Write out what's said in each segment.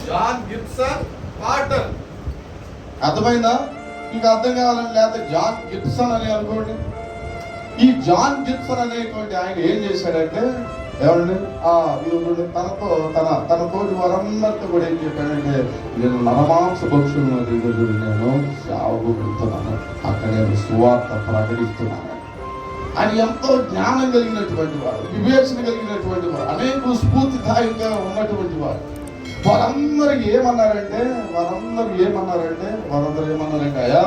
John Gibson Carter. అర్థమైందా? మీకు అర్థం కావాలని లేకపోతే జాన్ గిబ్సన్ అని అనుకోండి. ఈ జాన్ గిబ్సన్ అనేటువంటి ఆయన ఏం చేశాడంటే, ఏమండి తనతో తన తోటి వారందరితో కూడా ఏం చెప్పాడంటే, నేను నరమాంస భక్షుల దగ్గర నేను సేవకు వెళ్తున్నాను, అక్కడ నేను సువార్త ప్రకటిస్తున్నాను. ఆయన ఎంతో జ్ఞానం కలిగినటువంటి వాడు, వివేచన కలిగినటువంటి వాడు, అనేక స్ఫూర్తిదాయకంగా ఉన్నటువంటి వాడు. వారందరూ ఏమన్నారంటే అయ్యా,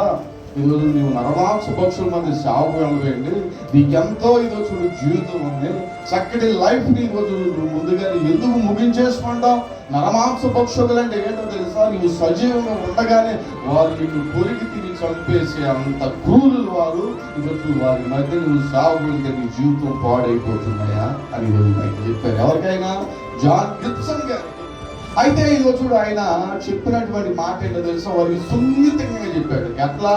ఈరోజు నీవు నరమాంస భక్షుల మధ్య సేవకు వెళ్ళవేయండి, నీకెంతో ఈరోజు చూడు జీవితం ఉంది, చక్కటి లైఫ్ ని ఈరోజు ముందుగా ఎందుకు ముగించేసుకుంటాం? నరమాంస భక్షులు అంటే ఏంటో తెలుసా? నీవు సజీవంగా ఉండగానే వారు నిన్ను కొరికి తిని చంపేసి అంత క్రూరులు వారు. ఈరోజు వారి మధ్య నువ్వు సేవకులుగా నీ జీవితం పాడైపోతున్నాయా అని ఈరోజు నాకు చెప్పారు. ఎవరికైనా? జాన్ గిబ్సన్ గారు. అయితే ఈరోజు చూడు ఆయన చెప్పినటువంటి మాట ఏంటో తెలుసా? వారికి సున్నితంగా చెప్పాడు. ఎట్లా?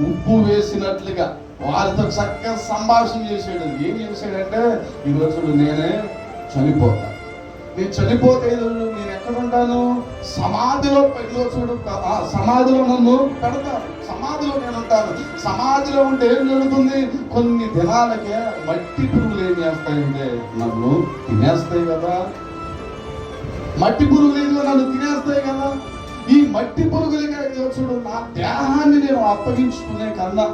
ఉప్పు వేసినట్లుగా వారితో చక్కగా సంభాషణ చేసాడు. ఏం చేశాడంటే, ఈరోజు చూడు నేనే చనిపోతాను, నేను చనిపోతే ఈరోజు నేను ఎక్కడ ఉంటాను? సమాధిలో. చూడు సమాధిలో నన్ను పెడతాను, సమాధిలో నేను ఉంటాను. సమాధిలో ఉంటే ఏం జరుగుతుంది? కొన్ని దినాలకే మట్టి పురుగులు ఏం చేస్తాయంటే నన్ను తినేస్తాయి కదా. మట్టి పురుగులు నన్ను తినేస్తాయి కదా. ఈ మట్టి పురుగులుగా చూడు నా దేహాన్ని నేను అప్పగించుకునే కన్నా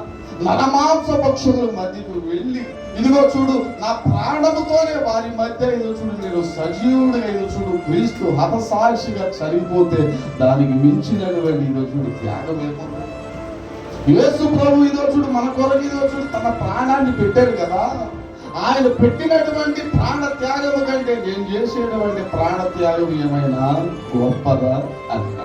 నరమాంస పక్షుల మధ్యకు వెళ్ళి ఇదిగో చూడు నా ప్రాణముతోనే వారి మధ్య చూడు నేను సజీవుడిగా చూడు క్రీస్తు హతసాక్షిగా చనిపోతే దానికి మించినటువంటి చూడు త్యాగం ఏమన్నా? యేసు ప్రభు చూడు మన కొరకు చూడు తన ప్రాణాన్ని పెట్టాడు కదా. ఆయన పెట్టినటువంటి ప్రాణ త్యాగము కంటే నేను చేసేటువంటి ప్రాణ త్యాగం ఏమైనా గొప్పదా అన్నా?